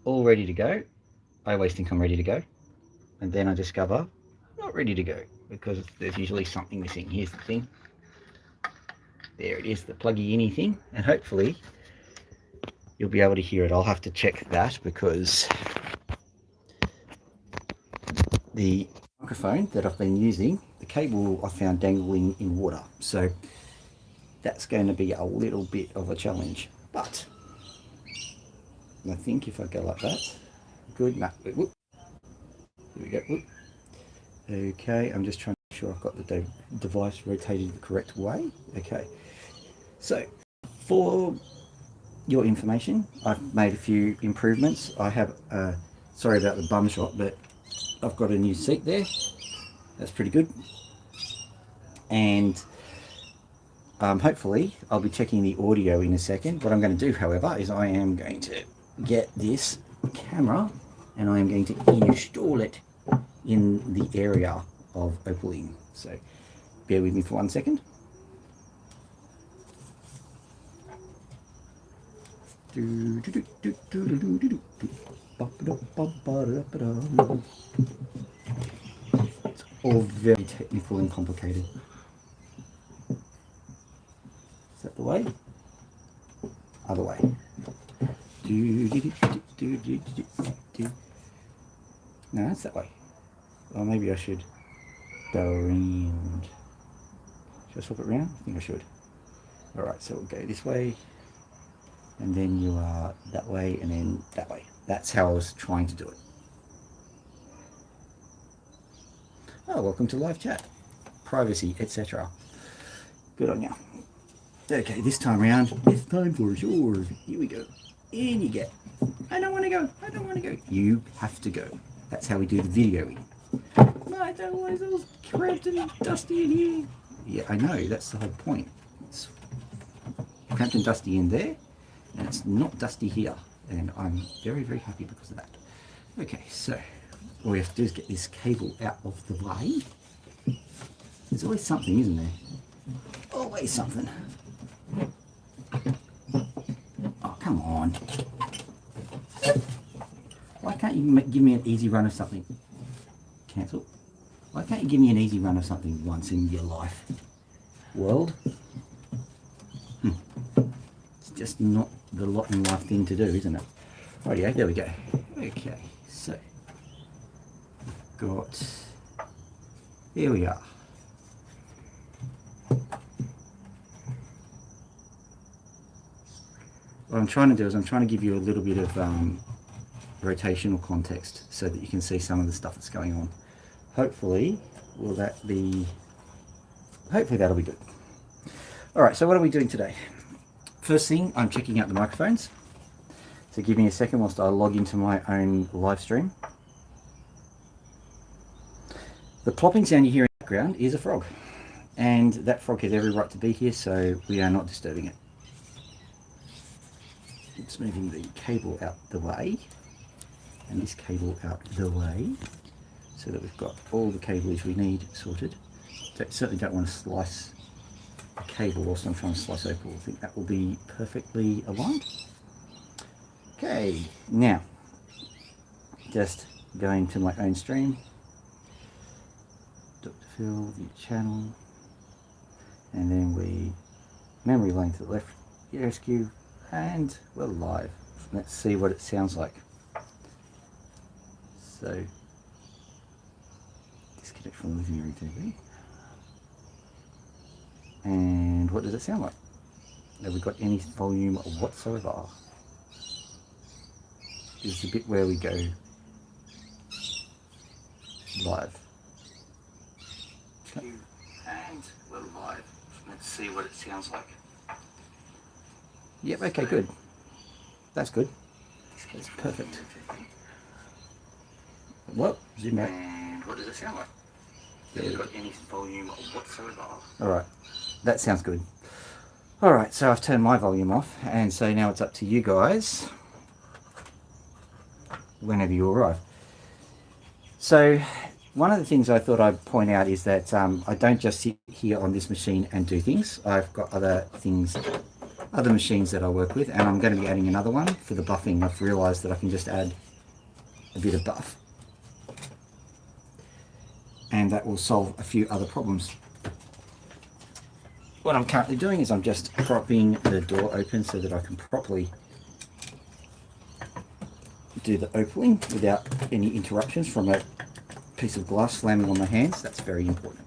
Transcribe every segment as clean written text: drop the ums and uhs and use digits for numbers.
all ready to go. I always think I'm ready to go, and then I discover not ready to go because there's usually something missing. Here's the thing. There it is, the pluggy in thing, and hopefully you'll be able to hear it. I'll have to check that because the microphone that I've been using, the cable I found dangling in water, so that's going to be a little bit of a challenge. But I think if I go like that, good. No, whoop. Here we go. Whoop. Okay, I'm just trying to make sure I've got the device rotated the correct way. Okay, so for your information, I've made a few improvements. I have, sorry about the bum shot, but I've got a new seat there. That's pretty good. And hopefully I'll be checking the audio in a second. What I'm going to do, however, is I am going to get this camera and I am going to install it in the area of opaling. So bear with me for 1 second. It's all very technical and complicated. Is that the way? Other way. No, that's that way. Or maybe I should go around. Should I swap it around? I think I should. Alright, so we'll go this way. And then you are that way and then that way. That's how I was trying to do it. Oh, welcome to live chat. Privacy, etc. Good on you. Okay, this time around, it's time for sure. Here we go. In you get. I don't want to go. I don't want to go. You have to go. That's how we do the videoing. No, I don't want it all cramped and dusty in here. Yeah, I know. That's the whole point. It's cramped and dusty in there, and it's not dusty here. And I'm very, very happy because of that. Okay, so all we have to do is get this cable out of the way. There's always something, isn't there? Always something. Oh, come on. Why can't you give me an easy run of something? Cancel. Why can't you give me an easy run of something once in your life? World? It's just not the lot in life thing to do, isn't it? Rightio, there we go. Okay, so got, here we are. What I'm trying to do is I'm trying to give you a little bit of rotational context so that you can see some of the stuff that's going on. Hopefully, that'll be good. All right, so what are we doing today? First thing, I'm checking out the microphones. So give me a second whilst I log into my own live stream. The plopping sound you hear in the background is a frog. And that frog has every right to be here, so we are not disturbing it. Just moving the cable out the way, and this cable out the way, so that we've got all the cablage we need sorted. Certainly don't want to slice a cable whilst I'm trying to slice opal. I think that will be perfectly aligned. Okay, now just going to my own stream. Dr. Phil, the channel, and then we memory lane to the left, rescue, and we're live. Let's see what it sounds like. So disconnect from living room TV. And what does it sound like? Have we got any volume whatsoever? This is the bit where we go live. And we're live. Let's see what it sounds like. Yep, okay, good. That's good. That's perfect. Well, zoom out. And what does it sound like? Have we got any volume whatsoever? Alright, that sounds good. Alright, so I've turned my volume off, and so now it's up to you guys whenever you arrive. So one of the things I thought I'd point out is that I don't just sit here on this machine and do things. I've got other things other machines that I work with, and I'm going to be adding another one for the buffing. I've realized that I can just add a bit of buff, and that will solve a few other problems. What I'm currently doing is I'm just propping the door open so that I can properly do the opaling without any interruptions from a piece of glass slamming on my hands. That's very important.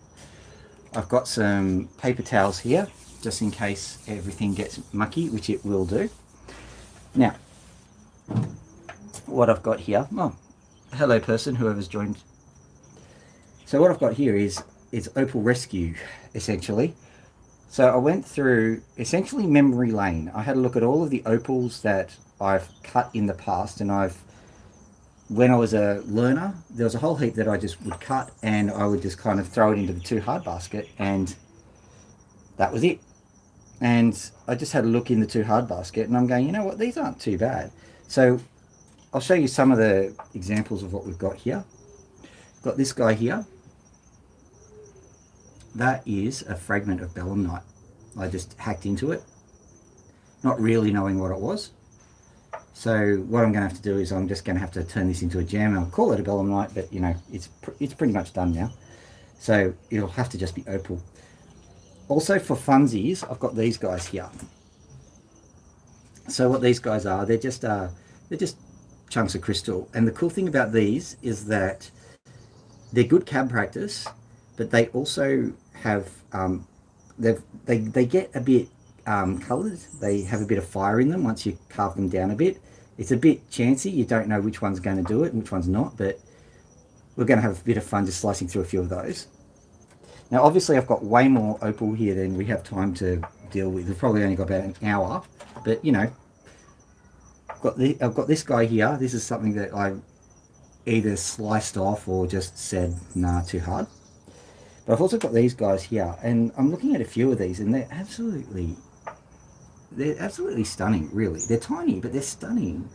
I've got some paper towels here just in case everything gets mucky, which it will do. Now, what I've got here, oh, hello person, whoever's joined. So what I've got here is opal rescue, essentially. So I went through essentially memory lane. I had a look at all of the opals that I've cut in the past, and when I was a learner, there was a whole heap that I just would cut, and I would just kind of throw it into the too hard basket, and that was it. And I just had a look in the too hard basket, and I'm going, you know what, these aren't too bad. So I'll show you some of the examples of what we've got here. Got this guy here. That is a fragment of belemnite. I just hacked into it, not really knowing what it was. So what I'm going to have to do is I'm just going to have to turn this into a gem. I'll call it a belemnite, but you know, it's pretty much done now. So it'll have to just be opal. Also for funsies, I've got these guys here. So what these guys are, they're just chunks of crystal. And the cool thing about these is that they're good cab practice, but they also have they get a bit coloured. They have a bit of fire in them once you carve them down a bit. It's a bit chancy. You don't know which one's going to do it and which one's not, but we're going to have a bit of fun just slicing through a few of those. Now obviously I've got way more opal here than we have time to deal with. We've probably only got about an hour, but you know, I've got this guy here. This is something that I either sliced off or just said, nah, too hard. But I've also got these guys here, and I'm looking at a few of these, and they're absolutely stunning, really. They're tiny, but they're stunning.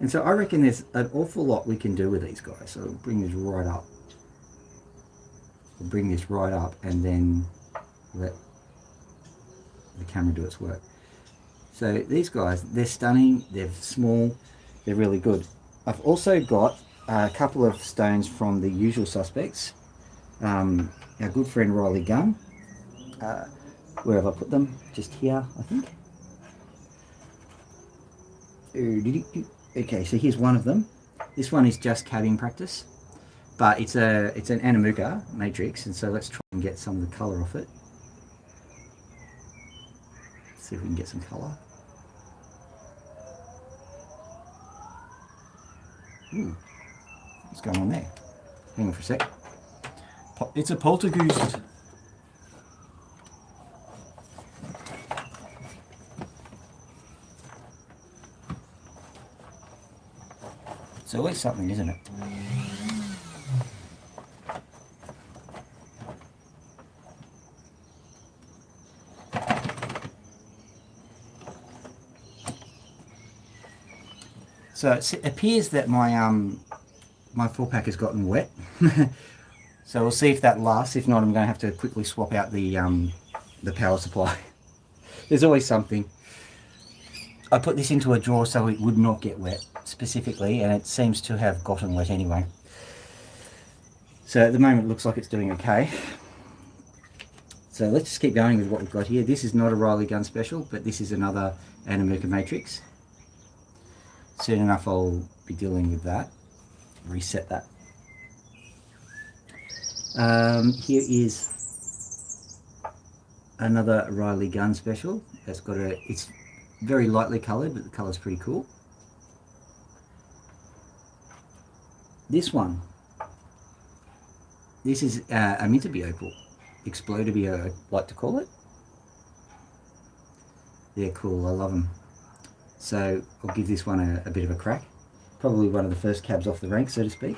And so I reckon there's an awful lot we can do with these guys. So I'll bring this right up. We'll bring this right up, and then let the camera do its work. So these guys, they're stunning, they're small, they're really good. I've also got a couple of stones from the usual suspects. Our good friend Riley Gunn. Where have I put them? Just here, I think. Okay, so here's one of them. This one is just cabbing practice, but it's an Anamuka matrix, and so let's try and get some of the colour off it. See if we can get some colour. Ooh, what's going on there? Hang on for a sec. It's a poltergeist. It's always something, isn't it? So it appears that my full pack has gotten wet. So we'll see if that lasts. If not, I'm going to have to quickly swap out the power supply. There's always something. I put this into a drawer so it would not get wet specifically, and it seems to have gotten wet anyway. So at the moment it looks like it's doing okay. So let's just keep going with what we've got here. This is not a Riley Gunn special, but this is another Anamuka matrix. Soon enough I'll be dealing with that. Reset that. Here is another Riley Gunn special. It's very lightly coloured, but the colour's pretty cool. This one, this is a Mintaby opal, Explodaby I like to call it. They're cool, I love them. So I'll give this one a bit of a crack. Probably one of the first cabs off the rank, so to speak.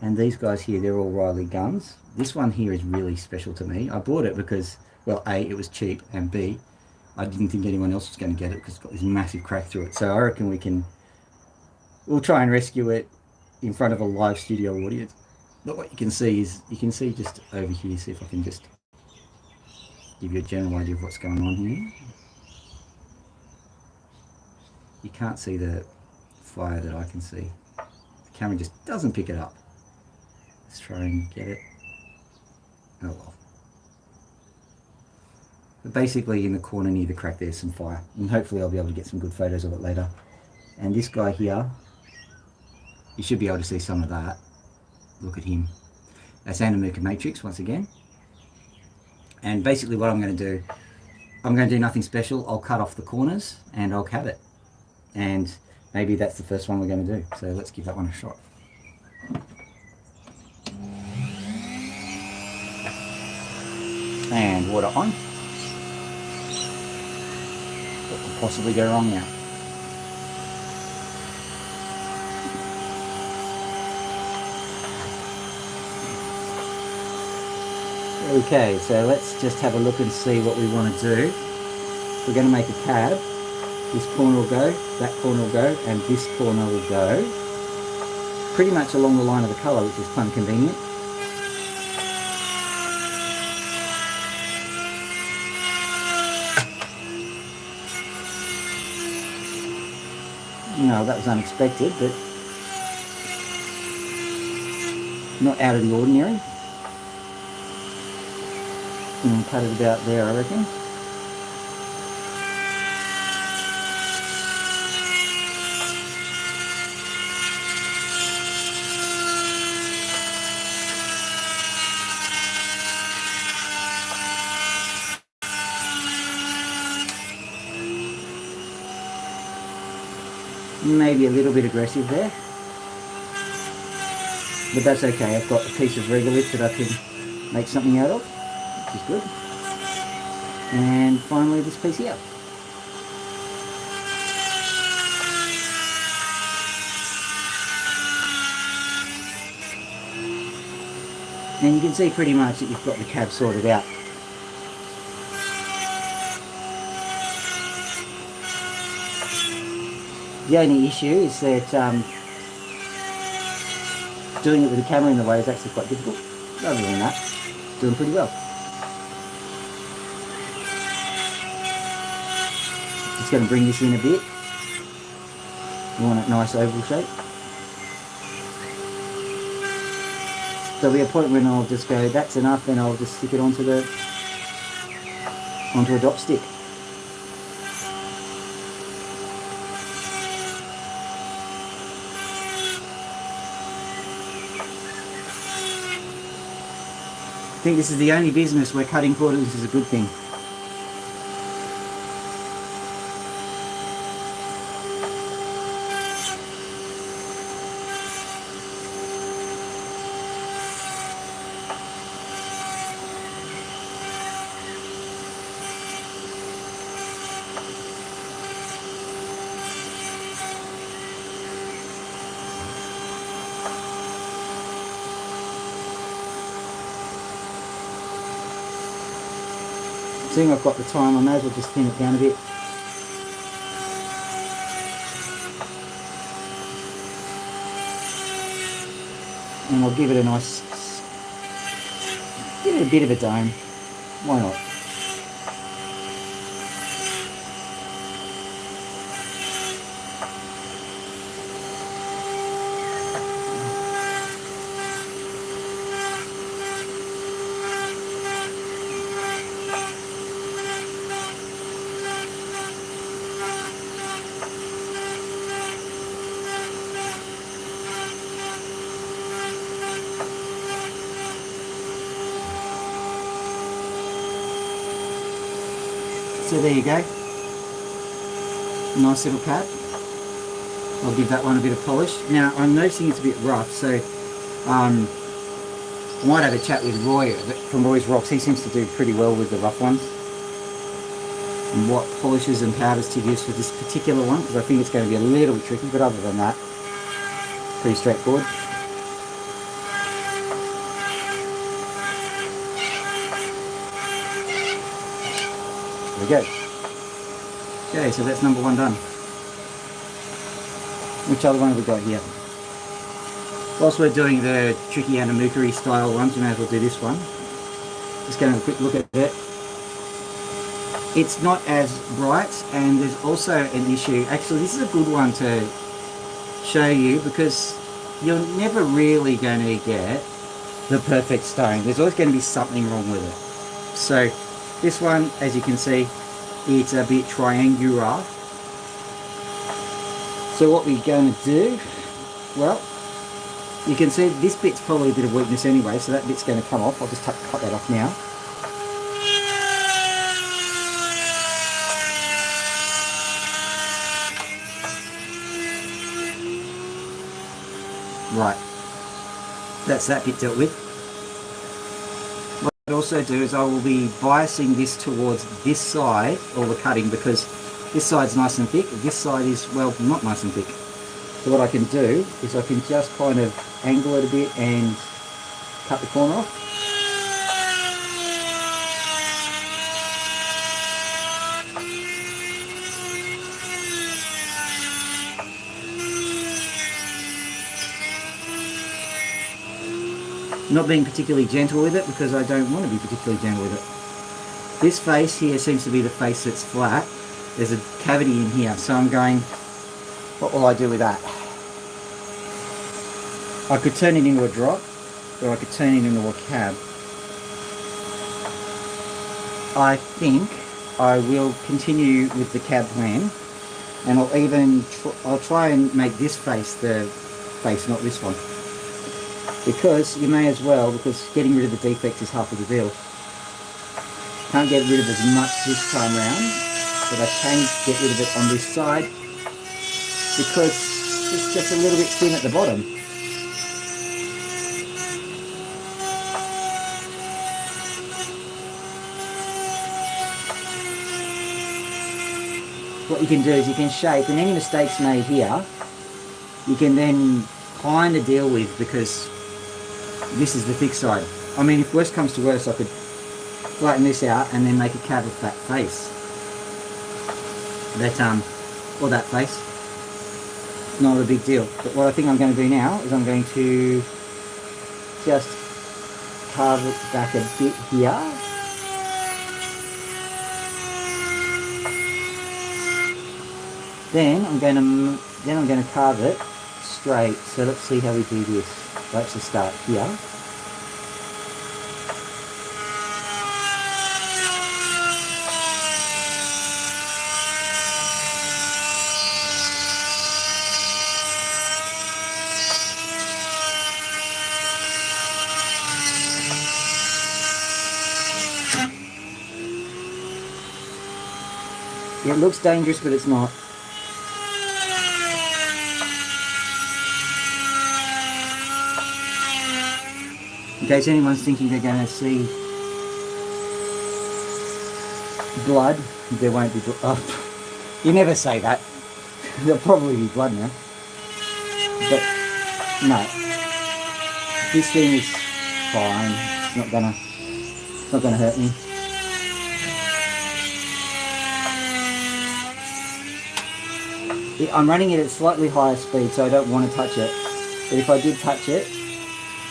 And these guys here, they're all Riley Guns. This one here is really special to me. I bought it because, well, A, it was cheap, and B, I didn't think anyone else was going to get it because it's got this massive crack through it. So I reckon we'll try and rescue it in front of a live studio audience. But what you can see is, you can see just over here, see if I can just give you a general idea of what's going on here. You can't see the fire that I can see. The camera just doesn't pick it up. Let's try and get it. Oh well. But basically in the corner near the crack there's some fire, and hopefully I'll be able to get some good photos of it later. And this guy here, you should be able to see some of that. Look at him. That's Andamuka matrix once again. And basically what I'm going to do, I'm going to do nothing special. I'll cut off the corners and I'll cab it. And maybe that's the first one we're going to do. So let's give that one a shot. And water on. What could possibly go wrong now? Okay, so let's just have a look and see what we want to do. We're going to make a cab. This corner will go, that corner will go, and this corner will go. Pretty much along the line of the colour, which is kind of convenient. No, that was unexpected, but not out of the ordinary. And cut it about there, I reckon. Maybe a little bit aggressive there, but that's okay. I've got a piece of regolith that I can make something out of, which is good. And finally this piece here. And you can see pretty much that you've got the cab sorted out. The only issue is that doing it with the camera in the way is actually quite difficult. Other than that, doing pretty well. Just going to bring this in a bit. You want a nice oval shape. There'll be a point when I'll just go, that's enough, and I'll just stick it onto a dop stick. I think this is the only business where cutting corners is a good thing. Seeing I've got the time, I may as well just thin it down a bit. And I'll give it a nice, give it a bit of a dome. Why not? So there you go, nice little cab. I'll give that one a bit of polish. Now I'm noticing it's a bit rough, so I might have a chat with Roy from Roy's Rocks. He seems to do pretty well with the rough ones. And what polishes and powders to use for this particular one, because I think it's going to be a little bit tricky, but other than that, pretty straightforward. There we go. Okay, so that's number one done. Which other one have we got here? Whilst we're doing the tricky Andamuka style ones, we may as well do this one. Just going to have a quick look at it. it's not as bright, and there's also an issue. Actually, this is a good one to show you because you're never really going to get the perfect stone. There's always going to be something wrong with it. So this one, as you can see, it's a bit triangular. So what we're going to do, well, you can see this bit's probably a bit of weakness anyway, so that bit's going to come off. I'll just cut that off now. Right, that's that bit dealt with. What I'll also do is I will be biasing this towards this side, all the cutting, because this side's nice and thick, this side is, well, not nice and thick. So what I can do is I can just kind of angle it a bit and cut the corner off. Not being particularly gentle with it because I don't want to be particularly gentle with it. This face here seems to be the face that's flat. There's a cavity in here, so I'm going, what will I do with that? I could turn it into a drop, or I could turn it into a cab. I think I will continue with the cab plan, and I'll try and make this face the face, not this one. Because you may as well, because getting rid of the defects is half of the deal. Can't get rid of as much this time round, but I can get rid of it on this side because it's just a little bit thin at the bottom. What you can do is you can shape, and any mistakes made here, you can then kind of deal with because this is the thick side. I mean, if worst comes to worst, I could flatten this out and then make a cab of that face. Or that face. Not a big deal. But what I think I'm going to do now is I'm going to just carve it back a bit here. Then I'm going to carve it straight. So let's see how we do this. I'll actually start here. It looks dangerous, but it's not. In case anyone's thinking they're going to see blood, there won't be blood. Oh, you never say that. There'll probably be blood now. But no, this thing is fine. It's not gonna hurt me. I'm running it at slightly higher speed, so I don't want to touch it. But if I did touch it,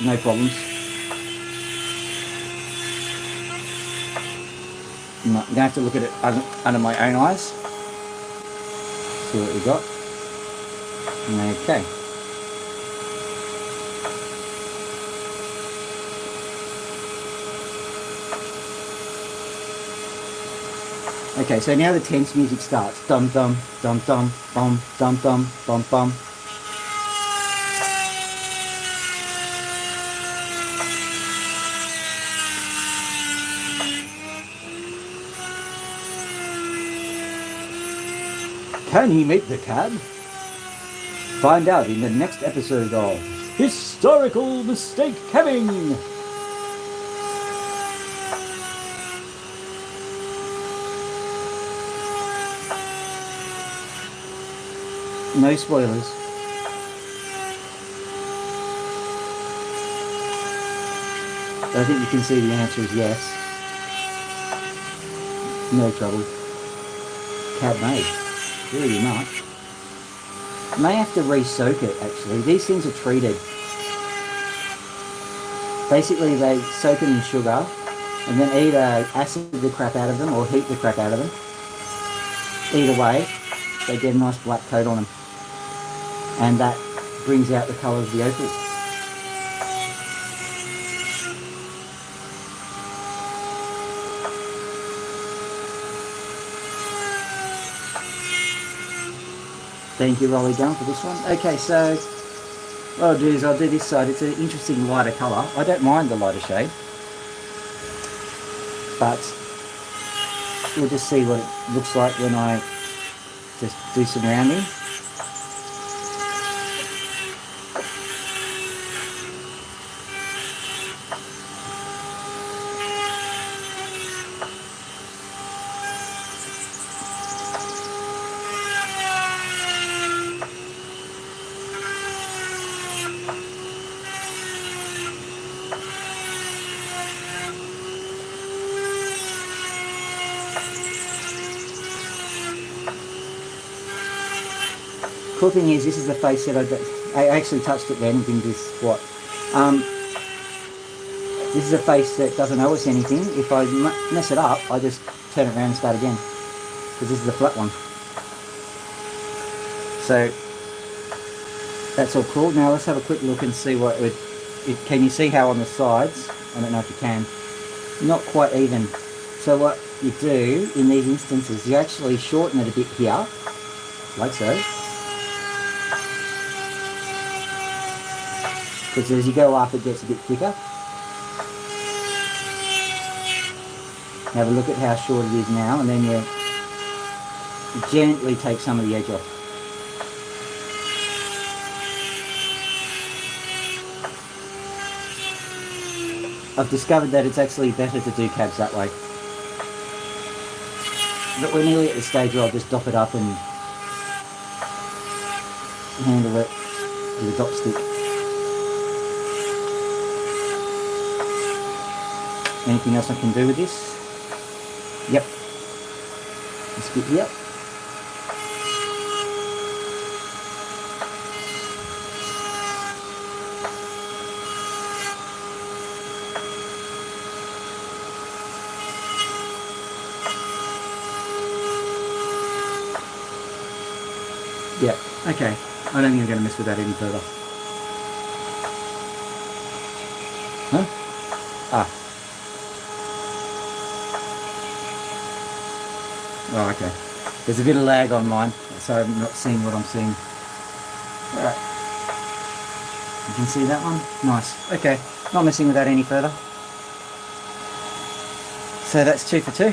no problems. I'm going to have to look at it under my own eyes. See what we got. Okay. Okay, so now the tense music starts. Dum dum dum dum bum dum dum bum bum. Can he make the cab? Find out in the next episode of Historical Mistake Cabbing! No spoilers. I think you can see the answer is yes. No trouble. Cab made. Really not. May have to re-soak it actually. These things are treated. Basically they soak it in sugar and then either acid the crap out of them or heat the crap out of them. Either way, they get a nice black coat on them, and that brings out the colour of the opal. Thank you, Rolly Gun, for this one. Okay, so what I'll do is I'll do this side. It's an interesting lighter colour. I don't mind the lighter shade, but we'll just see what it looks like when I just do some rounding. Cool thing is, this is the face that I actually touched it then and didn't do squat. This is a face that doesn't owe us anything. If I mess it up, I just turn it around and start again, because this is the flat one. So that's all cool. Now let's have a quick look and see what can you see how on the sides, I don't know if you can, not quite even. So what you do in these instances, you actually shorten it a bit here, like so. Because as you go up, it gets a bit thicker. Have a look at how short it is now, and then you gently take some of the edge off. I've discovered that it's actually better to do cabs that way. But we're nearly at the stage where I'll just dop it up and handle it with a dop stick. Anything else I can do with this? Yep. This bit here. Yep. Okay. I don't think I'm going to mess with that any further. Huh? Ah. Oh, okay. There's a bit of lag on mine, so I'm not seeing what I'm seeing. Alright. You can see that one? Nice. Okay. Not messing with that any further. So that's 2 for 2.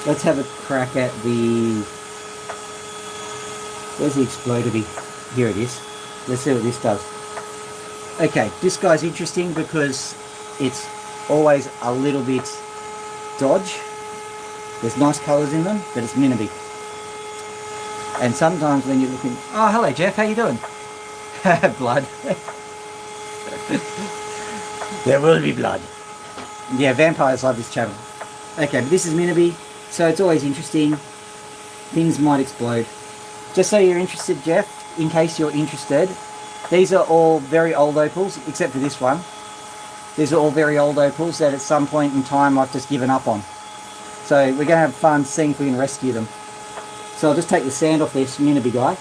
Let's have a crack at the... Where's the exploder bee? Here it is. Let's see what this does. Okay, this guy's interesting because it's always a little bit dodge. There's nice colours in them, but it's Minnaby. And sometimes when you're looking... Oh, hello Jeff, how you doing? Blood. There will be blood. Yeah, vampires love this channel. Okay, but this is Minnaby, so it's always interesting. Things might explode. Just so you're interested, Jeff, in case you're interested, these are all very old opals, except for this one. These are all very old opals that at some point in time I've just given up on. So we're going to have fun seeing if we can rescue them. So I'll just take the sand off this Minnaby guy.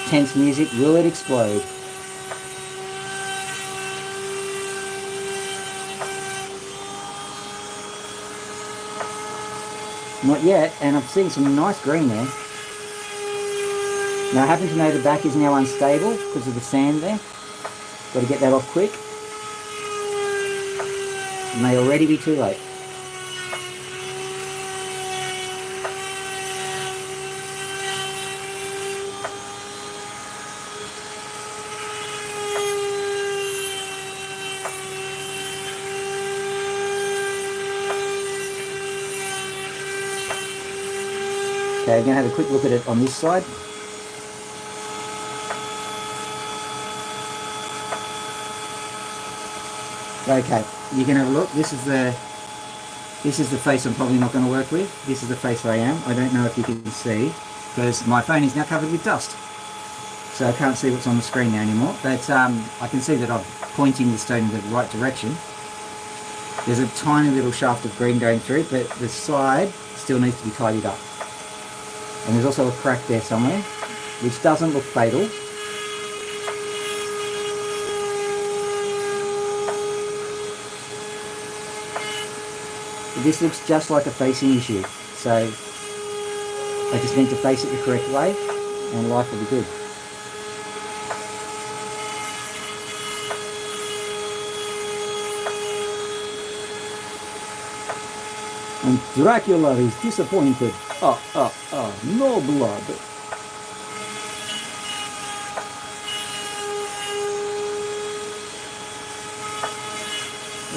Tense music, will it explode? Not yet, and I've seen some nice green there. Now I happen to know the back is now unstable because of the sand there. Got to get that off quick. It may already be too late. Okay, I'm going to have a quick look at it on this side. Okay, you can have a look. This is the This is the face I'm probably not going to work with. This is the face I am. I don't know if you can see, because my phone is now covered with dust. So I can't see what's on the screen now anymore. But I can see that I'm pointing the stone in the right direction. There's a tiny little shaft of green going through, but the side still needs to be tidied up. And there's also a crack there somewhere, which doesn't look fatal. But this looks just like a facing issue. So I just need to face it the correct way and life will be good. And Dracula is disappointed. No blood.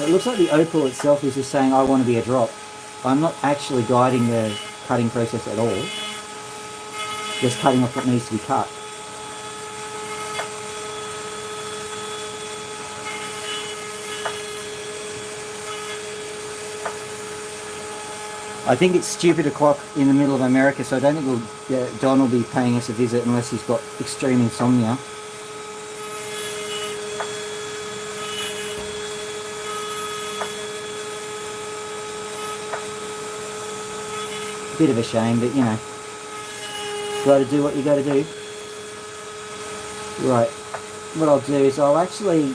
It looks like the opal itself is just saying, I want to be a drop. I'm not actually guiding the cutting process at all. Just cutting off what needs to be cut. I think it's stupid o'clock in the middle of America, so I don't think Don will be paying us a visit unless he's got extreme insomnia. Bit of a shame, but you know, got to do what you got to do. Right, what I'll do is I'll actually,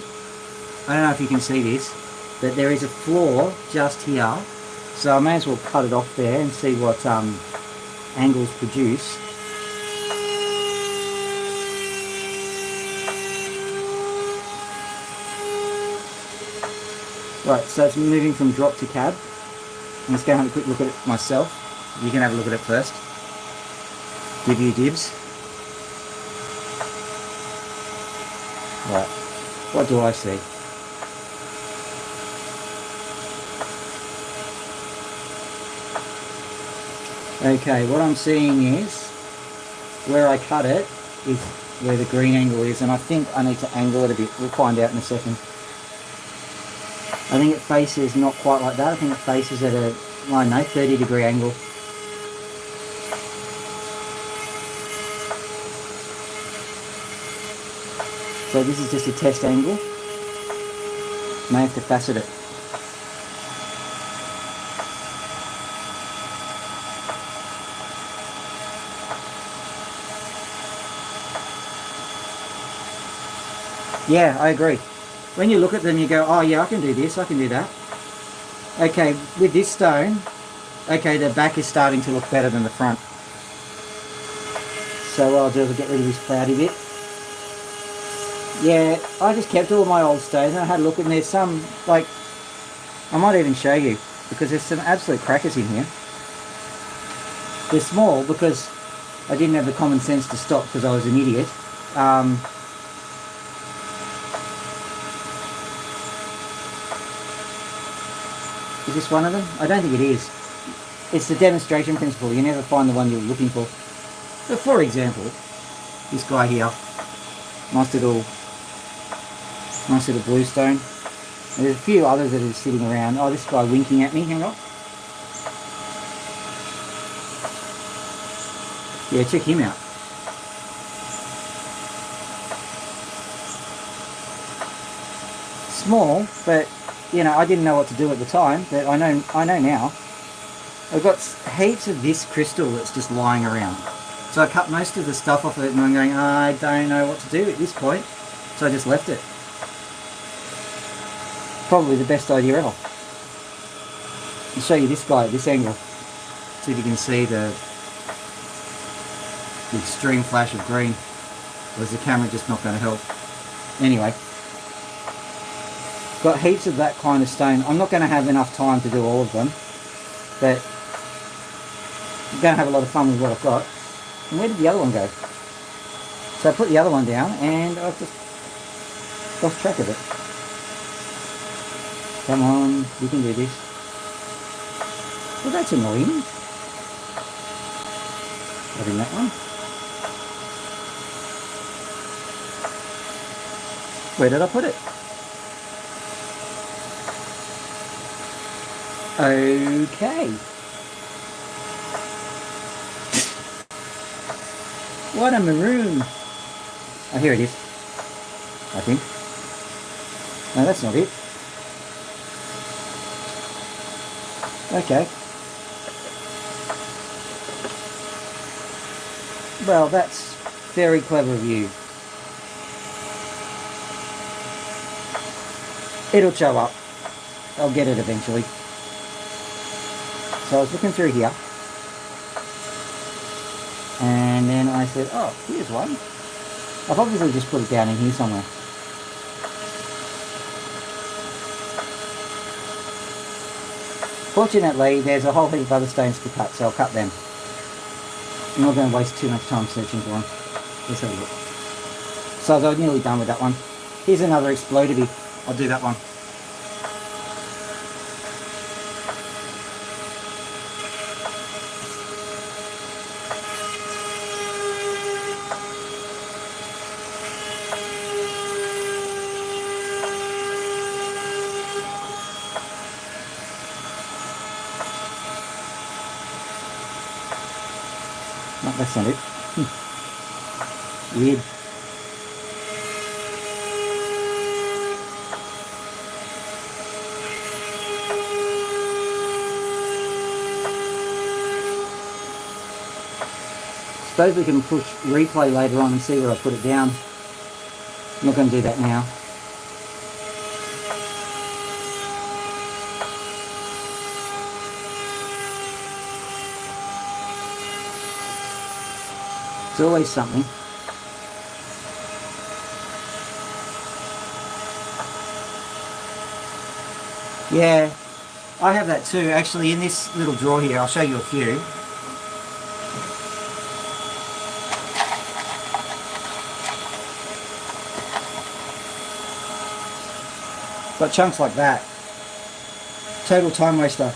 I don't know if you can see this, but there is a flaw just here. So I may as well cut it off there and see what angles produce. Right, so it's moving from drop to cab. I'm just going to have a quick look at it myself. You can have a look at it first. Give you dibs. Right, what do I see? Okay, what I'm seeing is where I cut it is where the green angle is, and I think I need to angle it a bit. We'll find out in a second. I think it faces not quite like that. I think it faces at a, I don't know, 30-degree angle. So this is just a test angle. May have to facet it. Yeah, I agree. When you look at them, you go, oh yeah, I can do this, I can do that. Okay, with this stone, okay, the back is starting to look better than the front. So what I'll do is I'll get rid of this cloudy bit. Yeah, I just kept all my old stones and I had a look, and there's some, like, I might even show you, because there's some absolute crackers in here. They're small because I didn't have the common sense to stop because I was an idiot. Is this one of them? I don't think it is. It's the demonstration principle. You never find the one you're looking for. So for example, this guy here, nice little blue stone. And there's a few others that are sitting around. Oh, this guy winking at me. Hang on. Yeah, check him out. Small, but you know, I didn't know what to do at the time, but I know now. I've got heaps of this crystal that's just lying around. So I cut most of the stuff off of it and I'm going, I don't know what to do at this point. So I just left it. Probably the best idea ever. I'll show you this guy at this angle. See if you can see the extreme flash of green. Or is the camera just not going to help? Anyway. Got heaps of that kind of stone. I'm not going to have enough time to do all of them, but I'm going to have a lot of fun with what I've got. And where did the other one go? So I put the other one down and I've just lost track of it. Come on, you can do this. Well, that's annoying. Having that one. Where did I put it? Okay. What a maroon. Oh, here it is. I think. No, that's not it. Okay. Well, that's very clever of you. It'll show up. I'll get it eventually. So I was looking through here. And then I said, oh, here's one. I've obviously just put it down in here somewhere. Fortunately, there's a whole heap of other stones to cut, so I'll cut them. I'm not going to waste too much time searching for them. Let's have a look. So I was nearly done with that one. Here's another explodity. I'll do that one. No, that's not it. Weird. Suppose we can push replay later on and see where I put it down. I'm not going to do that now. It's always something. Yeah, I have that too. Actually, in this little drawer here, I'll show you a few. Got chunks like that. Total time waster.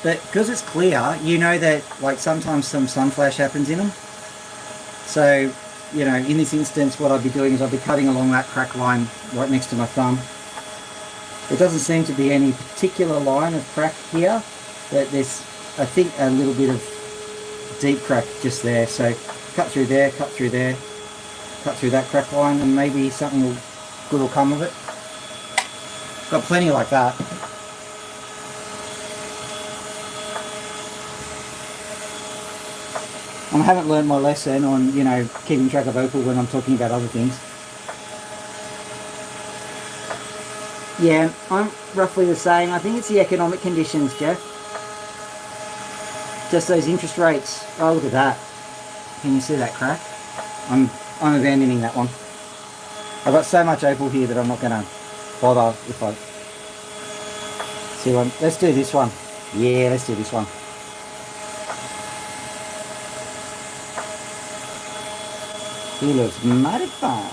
But because it's clear, you know that like sometimes some sun flash happens in them. So, you know, in this instance, what I'd be doing is I'd be cutting along that crack line right next to my thumb. There doesn't seem to be any particular line of crack here, but there's, I think, a little bit of deep crack just there. So cut through there, cut through there, cut through that crack line, and maybe something good will come of it. Got plenty like that. I haven't learned my lesson on, you know, keeping track of opal when I'm talking about other things. Yeah, I'm roughly the same. I think it's the economic conditions, Jeff. Just those interest rates. Oh, look at that. Can you see that crack? I'm abandoning that one. I've got so much opal here that I'm not going to bother if I see one. Let's do this one. Yeah, let's do this one. He looks mighty fun.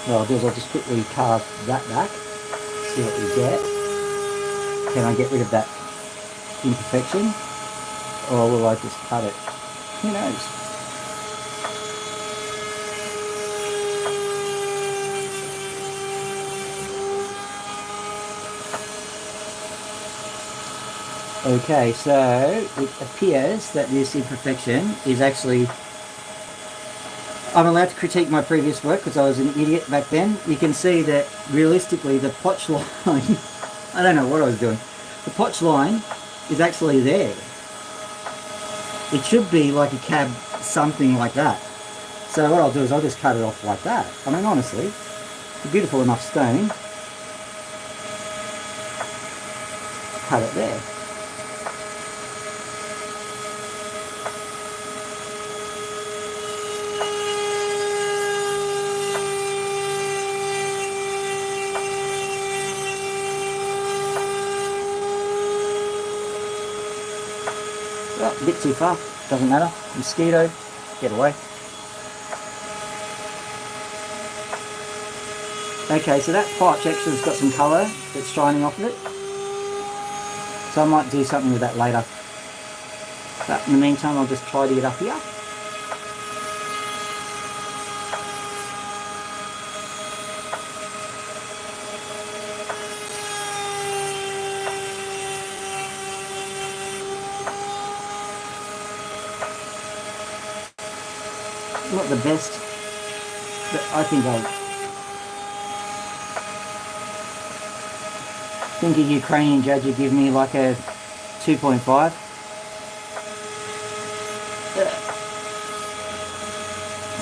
What I'll do is I'll just quickly carve that back. See what we get. Can I get rid of that imperfection? Or will I just cut it? Who knows? Okay, so it appears that this imperfection is actually... I'm allowed to critique my previous work because I was an idiot back then. You can see that realistically the potch line, I don't know what I was doing. The potch line is actually there. It should be like a cab, something like that. So what I'll do is I'll just cut it off like that. I mean, honestly, it's a beautiful enough stone. Cut it there. Well, a bit too far, doesn't matter. Mosquito, get away. Okay, so that potch actually has got some colour that's shining off of it. So I might do something with that later. But in the meantime, I'll just tidy it up here. not the best, but I think a Ukrainian judge would give me like a 2.5.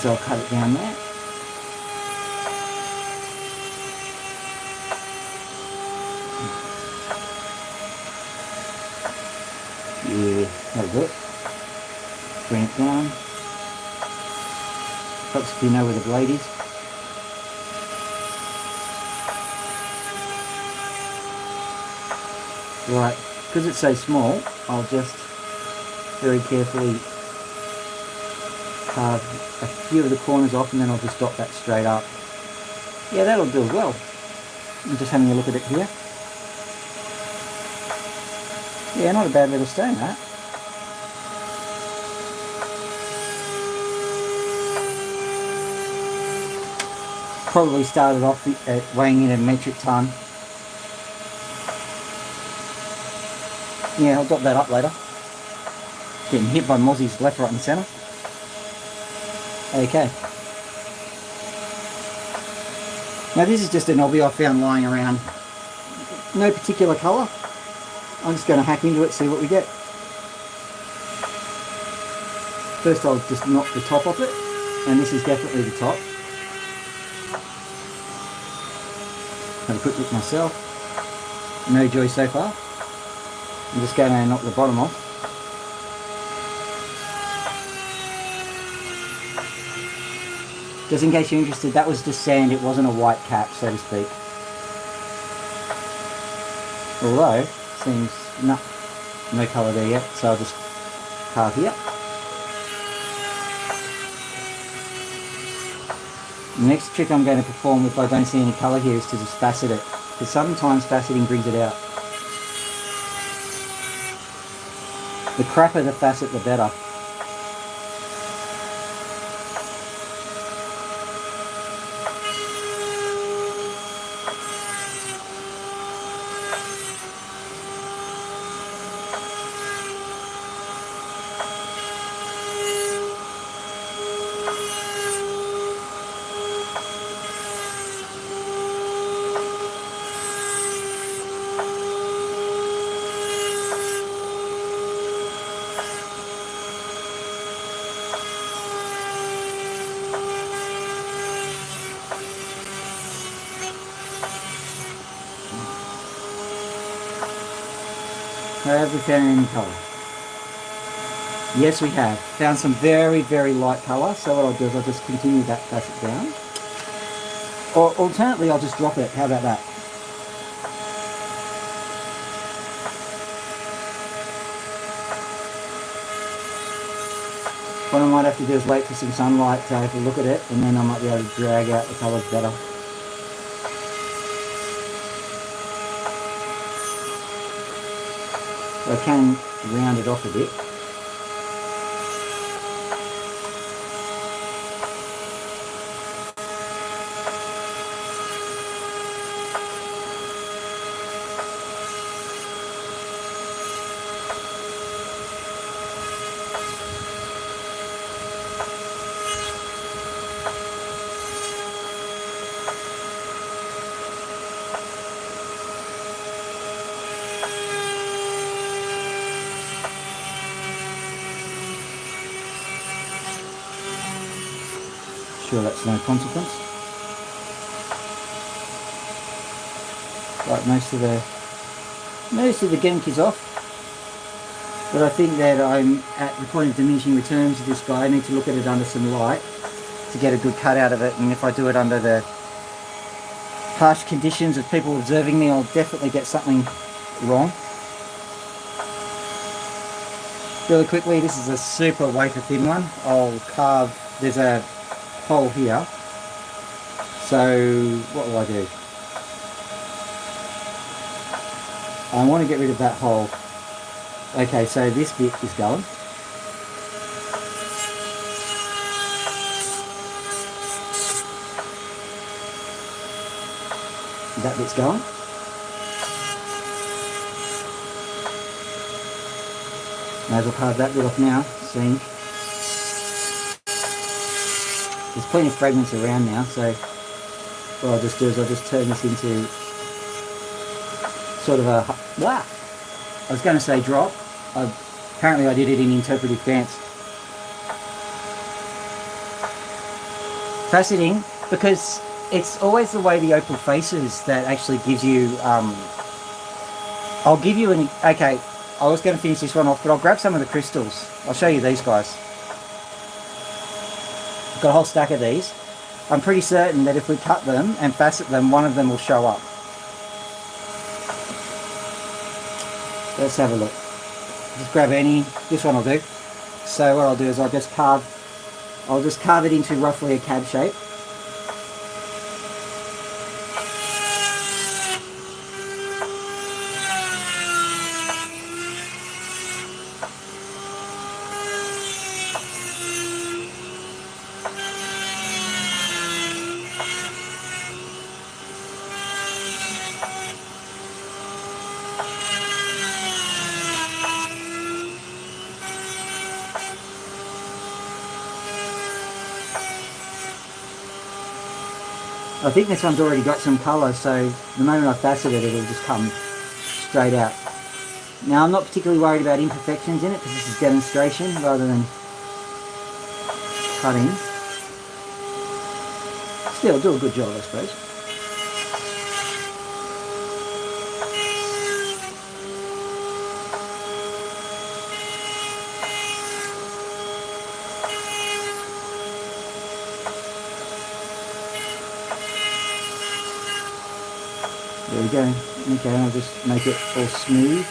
So I'll cut it down there. Yeah, that'll do it. Bring it down. Helps if you know where the blade is. Right, because it's so small, I'll just very carefully carve a few of the corners off, and then I'll just dot that straight up. Yeah, that'll do as well. I'm just having a look at it here. Yeah, not a bad little stone, that. Probably started off at weighing in a metric ton. Yeah, I'll dot that up later. Getting hit by mozzies left, right and centre. Okay. Now this is just a knobby I found lying around. No particular colour. I'm just going to hack into it, see what we get. First I'll just knock the top off it, and this is definitely the top. Have a quick look myself. No joy so far. I'm just going to knock the bottom off. Just in case you're interested, that was just sand, it wasn't a white cap, so to speak. Although, seems no colour there yet, so I'll just carve here. The next trick I'm going to perform if I don't see any colour here is to just facet it, because sometimes faceting brings it out. The crapper the facet, the better. Have we found any colour? Yes, we have. Found some very, very light colour. So what I'll do is I'll just continue that facet down. Or alternately, I'll just drop it. How about that? What I might have to do is wait for some sunlight to have a look at it, and then I might be able to drag out the colours better. I can round it off a bit. Sure that's no consequence. Right, most of the gimmick is off. But I think that I'm at the point of diminishing returns with this guy. I need to look at it under some light to get a good cut out of it, and if I do it under the harsh conditions of people observing me, I'll definitely get something wrong. Really quickly, this is a super wafer thin one. I'll carve, there's a hole here, so what will I do? I want to get rid of that hole. Okay, so this bit is going. That bit's going. May as well carve that bit off now, see. There's plenty of fragments around now, so what I'll just do is I'll just turn this into sort of a, I was going to say drop. Apparently I did it in interpretive dance. Faceting, because it's always the way the opal faces that actually gives you, I'll give you an, okay, I was going to finish this one off, but I'll grab some of the crystals. I'll show you these guys. I've got a whole stack of these. I'm pretty certain that if we cut them and facet them, one of them will show up. Let's have a look. Just grab any, this one will do. So what I'll do is I'll just carve it into roughly a cab shape. I think this one's already got some colour, so the moment I facet it, it'll just come straight out. Now I'm not particularly worried about imperfections in it because this is demonstration rather than cutting. Still, do a good job, I suppose. There we go. Okay, I'll just make it all smooth.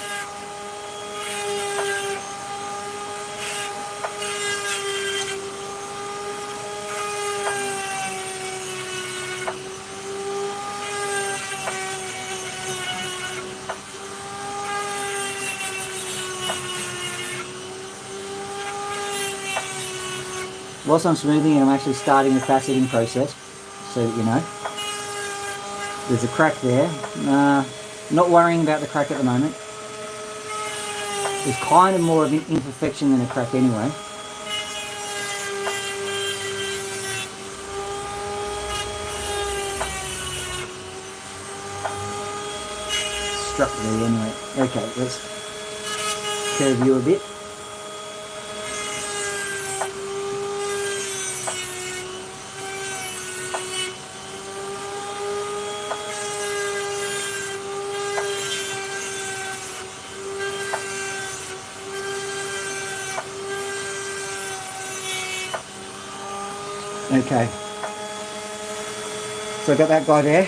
Whilst I'm smoothing it, I'm actually starting the faceting process, so that you know. There's a crack there. Not worrying about the crack at the moment. There's kind of more of an imperfection than a crack anyway. Struck there anyway. Okay, let's curve you a bit. Okay, so I got that guy there.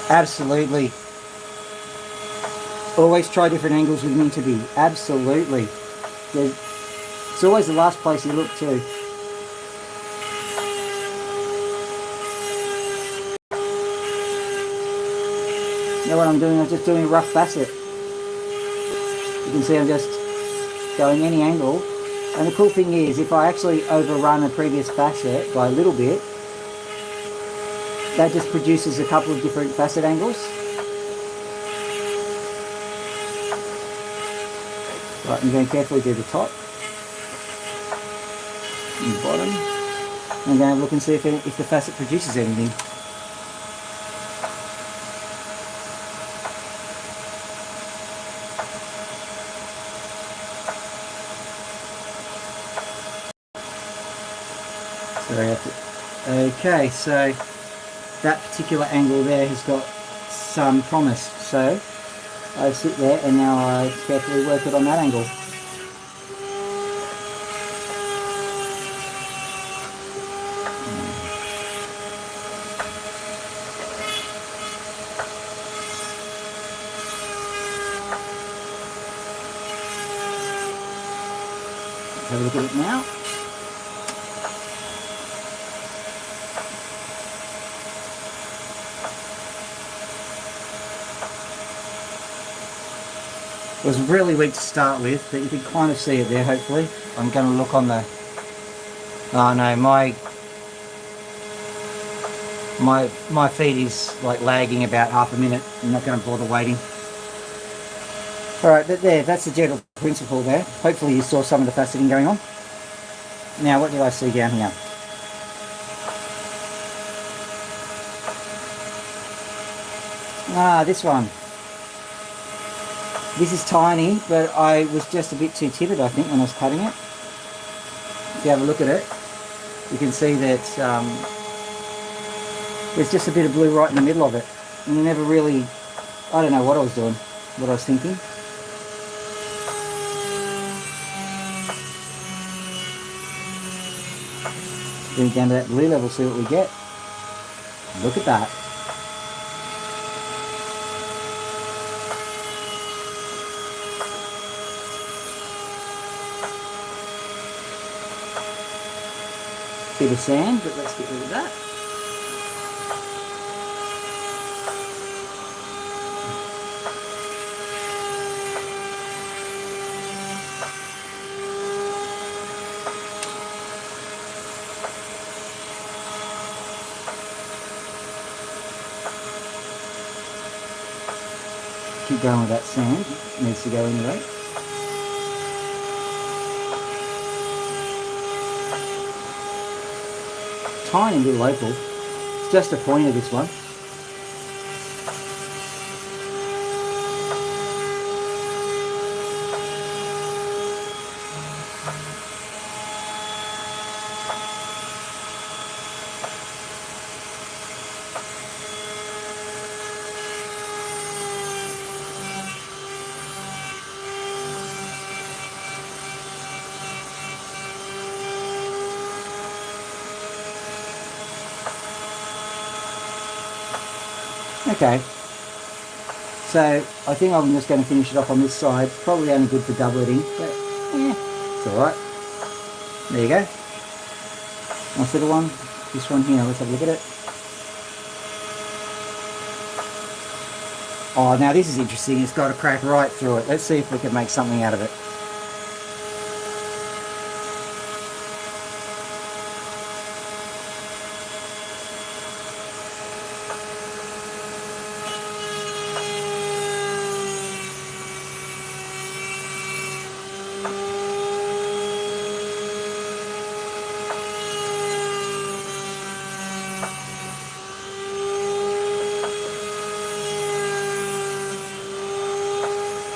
Absolutely. Always try different angles with me to be. Absolutely. It's always the last place you look too. Now what I'm doing, I'm just doing a rough facet. You can see I'm just going any angle, and the cool thing is if I actually overrun a previous facet by a little bit, that just produces a couple of different facet angles. Right, I'm going to carefully do the top and the bottom. I'm going to have a look and see if the facet produces anything. Okay, so that particular angle there has got some promise. So I sit there and now I carefully work it on that angle. Let's have a look at it now. It was really weak to start with, but you can kind of see it there, hopefully. I'm going to look on the... Oh no, my feed is like lagging about half a minute. I'm not going to bother waiting. Alright, but there, that's the general principle there. Hopefully you saw some of the faceting going on. Now, what did I see down here? Ah, this one. This is tiny, but I was just a bit too timid, I think, when I was cutting it. If you have a look at it, you can see that there's just a bit of blue right in the middle of it. And you never really, I don't know what I was doing, what I was thinking. Bring it down to that blue level, see what we get. Look at that. Bit of sand, but let's get rid of that. Keep going with that sand, it needs to go anyway. Tiny little opal, it's just a pointer, this one. Okay, so I think I'm just going to finish it off on this side. Probably only good for doubleting, but yeah, it's alright. There you go. Nice little one. This one here, let's have a look at it. Oh, now this is interesting. It's got a crack right through it. Let's see if we can make something out of it.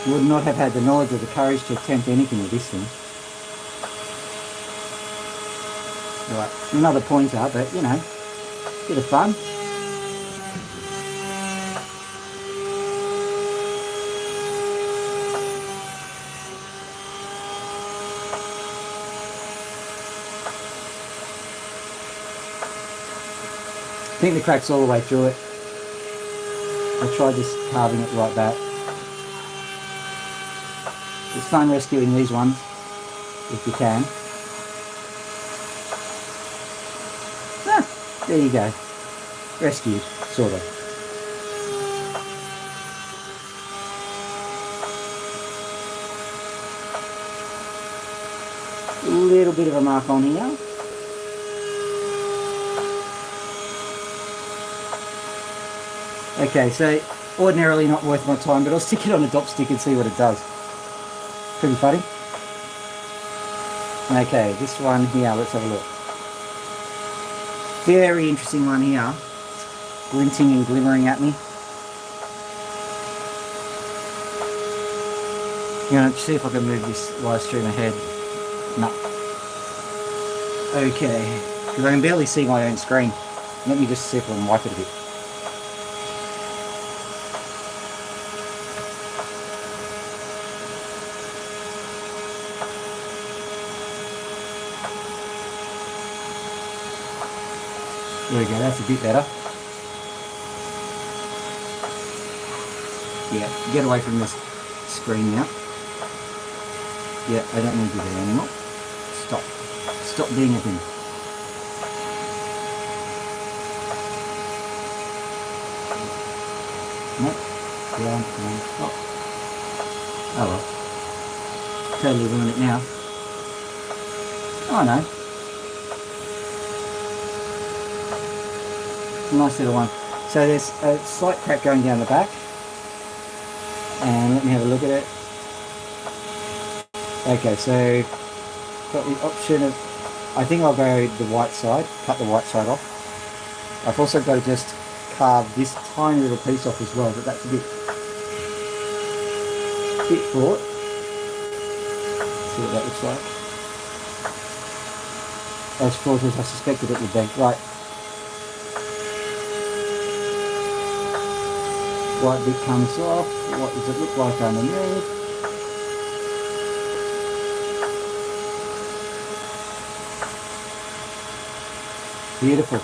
Would not have had the knowledge or the courage to attempt anything with this thing. Right, another pointer, but you know, bit of fun. I think the crack's all the way through it. I tried just carving it like that. It's fun rescuing these ones, if you can. Ah, there you go. Rescued, sort of. A little bit of a mark on here. Okay, so ordinarily not worth my time, but I'll stick it on a dop stick and see what it does. Pretty funny. Okay, this one here, let's have a look. Very interesting one here. Glinting and glimmering at me. You know, see if I can move this live stream ahead. No. Okay, because I can barely see my own screen. Let me just see if I can wipe it a bit. There we go, that's a bit better. Yeah, get away from this screen now. Yeah, I don't need you there anymore. Stop. Stop being a thing. No. Down, and stop. Oh well. Totally ruined it now. Oh no. Nice little one. So there's a slight crack going down the back, and let me have a look at it. Okay, so got the option of, I think I'll go the white side, cut the white side off. I've also got to just carve this tiny little piece off as well, but that's a bit fraught. See what that looks like. As fraught as I suspected it would be. Right. White bit comes off. What does it look like underneath? Beautiful.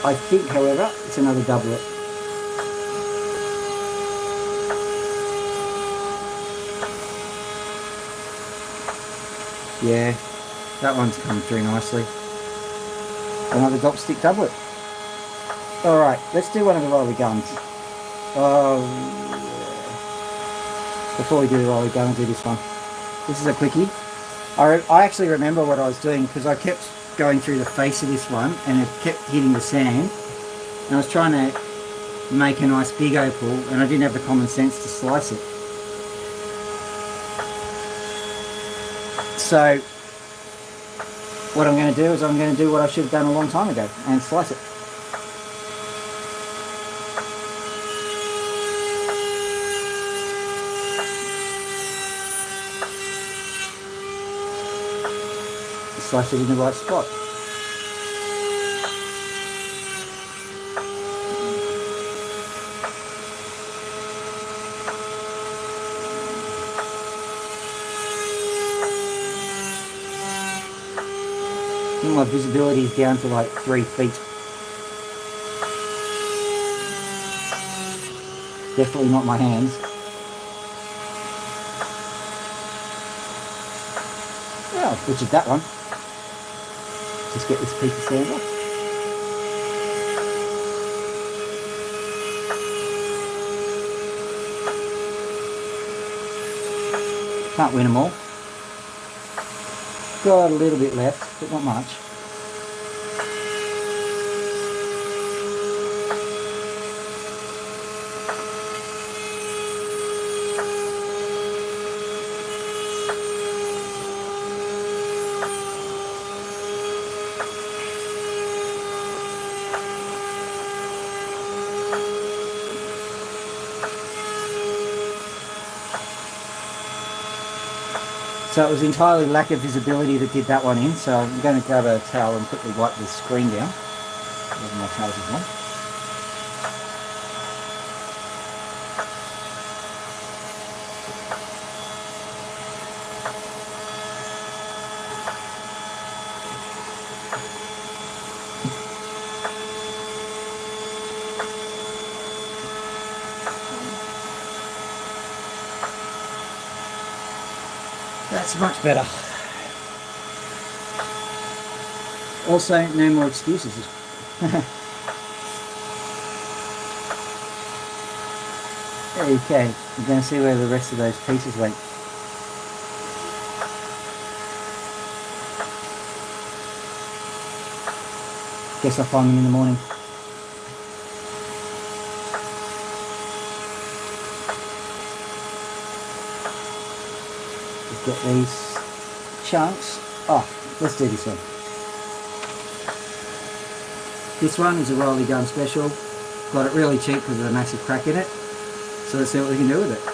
I think, however, it's another doublet. Yeah, that one's come through nicely. Another dopstick doublet. Alright, let's do one of the rolly guns. Before we do the rolly gun, I'll do this one. This is a quickie. I actually remember what I was doing because I kept going through the face of this one and it kept hitting the sand. And I was trying to make a nice big opal and I didn't have the common sense to slice it. So what I'm going to do is I'm going to do what I should have done a long time ago and slice it. Slice it in the right spot. I think my visibility is down to like 3 feet. Definitely not my hands. Well, which is that one. Just get this piece of sand off. Can't win them all. Got a little bit left, but not much. So it was entirely lack of visibility that did that one in, so I'm going to grab a towel and quickly wipe the screen down. There's my towels as well. That's much better. Also, no more excuses. Okay, I'm going to see where the rest of those pieces went. Guess I'll find them in the morning. Get these chunks. Oh, let's do this one. This one is a rolly gun special. Got it really cheap because of a massive crack in it. So let's see what we can do with it.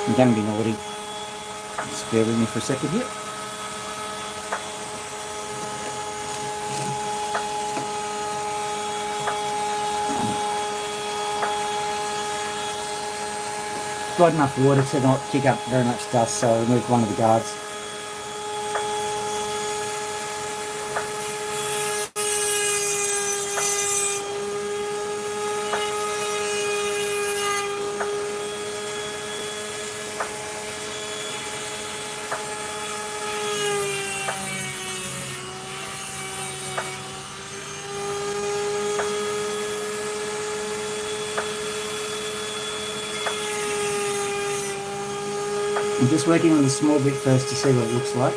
I'm going to be naughty. Just bear with me for a second here. Got enough water to not kick up very much dust, so I removed one of the guards. I'm just working on the small bit first to see what it looks like.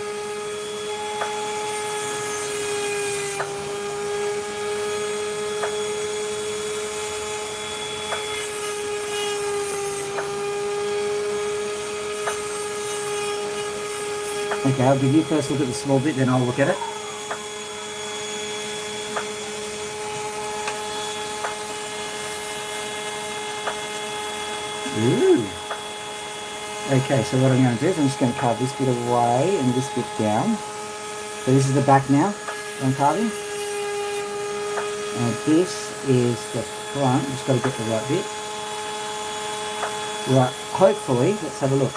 Okay, I'll give you first look at the small bit, then I'll look at it. Ooh. Okay, so what I'm going to do is I'm just going to carve this bit away and this bit down. So this is the back now I'm carving. And this is the front. Just got to get the right bit. Right, hopefully, let's have a look.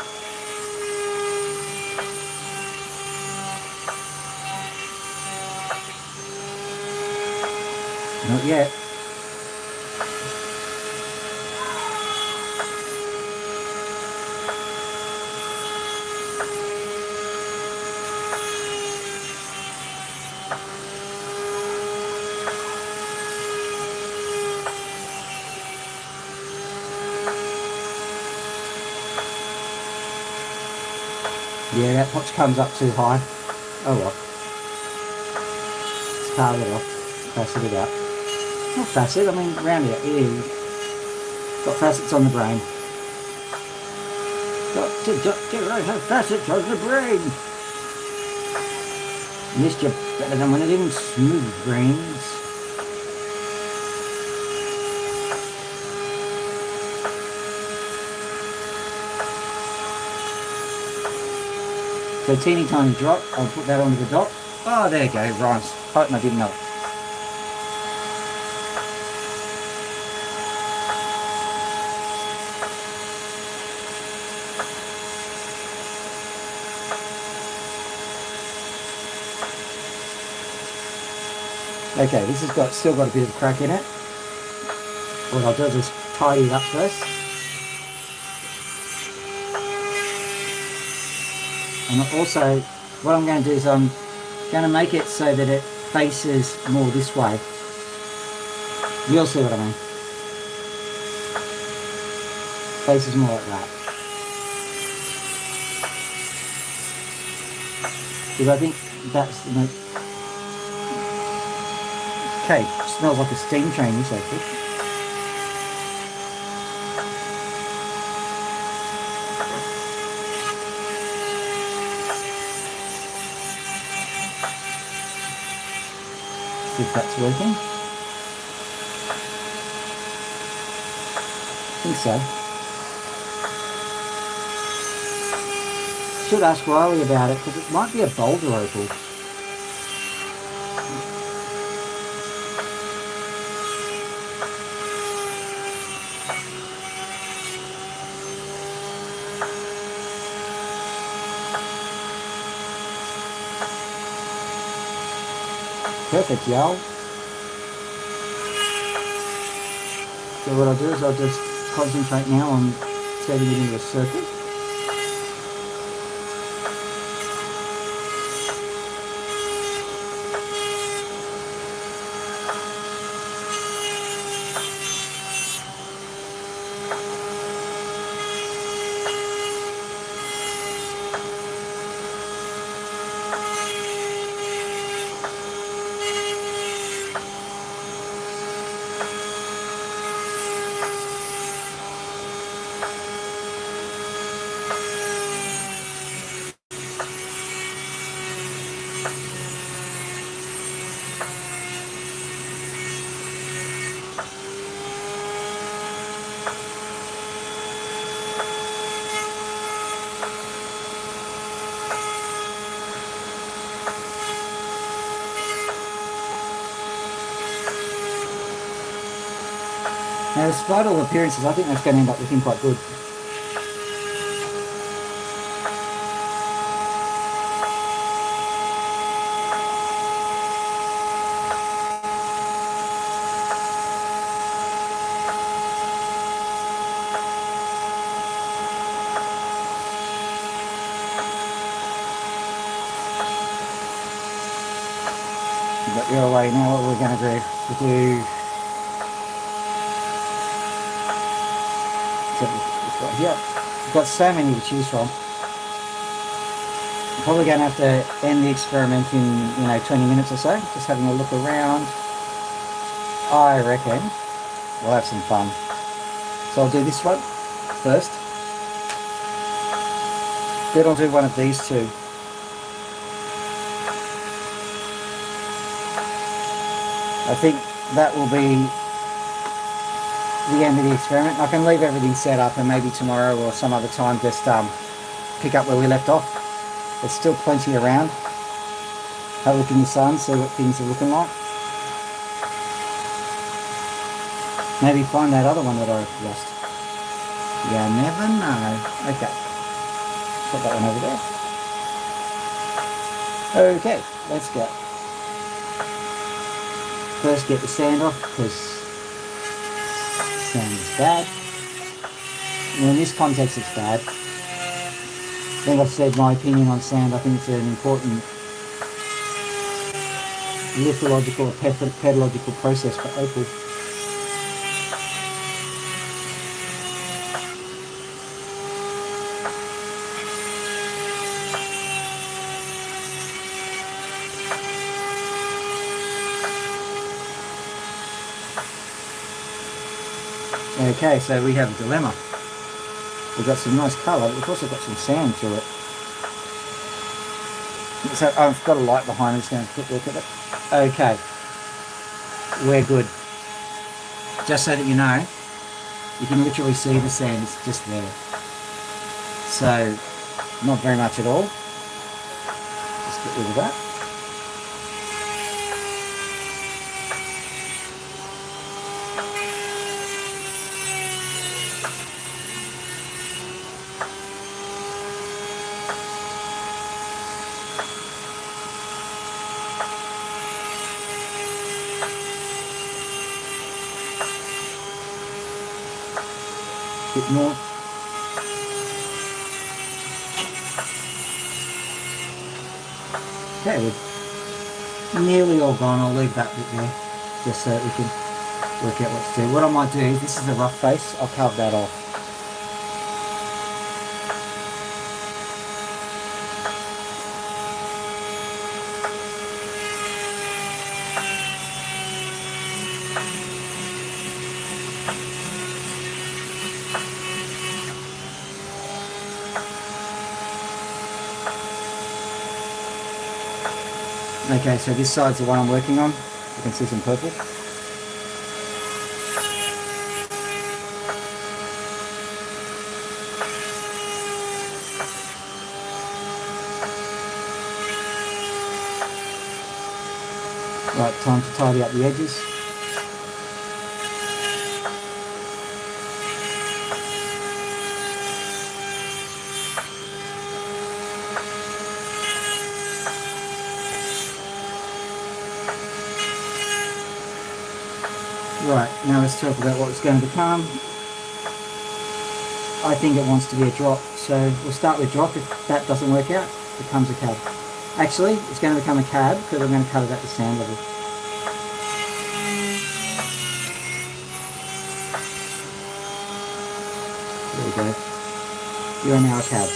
Not yet. Yeah, that potch comes up too high. Oh well. Let's carve it off. Facet it out. Not facet, I mean round it. Yeah. Got facets on the brain. Got to have facets on the brain. Missed you better than one of them smooth brains. So teeny tiny drop, I'll put that onto the dot. Oh, there you go, rhymes. Hoping I didn't know it. Okay, this has still got a bit of crack in it. What I'll do is just tidy it up first. And also, what I'm going to do is I'm going to make it so that it faces more this way. You'll see what I mean. Faces more like that. Because I think that's the most... Okay, smells like a steam train, this actually. See if that's working. I think so. Should ask Riley about it because it might be a boulder opal. Perfect, y'all. So what I'll do is I'll just concentrate now on setting it into a circle. Now, despite all appearances, I think that's going to end up looking quite good. But you're away now. What we're going to do? Here, we've got so many to choose from. Probably going to have to end the experiment in 20 minutes or so. Just having a look around. I reckon we'll have some fun. So I'll do this one first. Then I'll do one of these two. I think that will be the end of the experiment. I can leave everything set up and maybe tomorrow or some other time just pick up where we left off. There's still plenty around. Have a look in the sun, see what things are looking like. Maybe find that other one that I lost. You never know. Okay. Put that one over there. Okay, let's go. First get the sand off because sand is bad. Well, in this context it's bad. I think I've said my opinion on sand. I think it's an important lithological or pedological process for opal. Okay, so we have a dilemma. We've got some nice colour, but we've also got some sand through it. So I've got a light behind me, just going to quick look at it. Okay, we're good. Just so that you know, you can literally see the sand, it's just there. So, not very much at all. Just get rid of that. Bit more. Okay, we're nearly all gone. I'll leave that bit there just so that we can work out what to do. What I might do, this is a rough face, I'll carve that off. Okay, so this side's the one I'm working on. You can see some purple. Right, time to tidy up the edges. Right, now let's talk about what it's going to become. I think it wants to be a drop, so we'll start with drop. If that doesn't work out, it becomes a cab. Actually, it's going to become a cab because I'm going to cut it at the sand level. There we go. You are now a cab.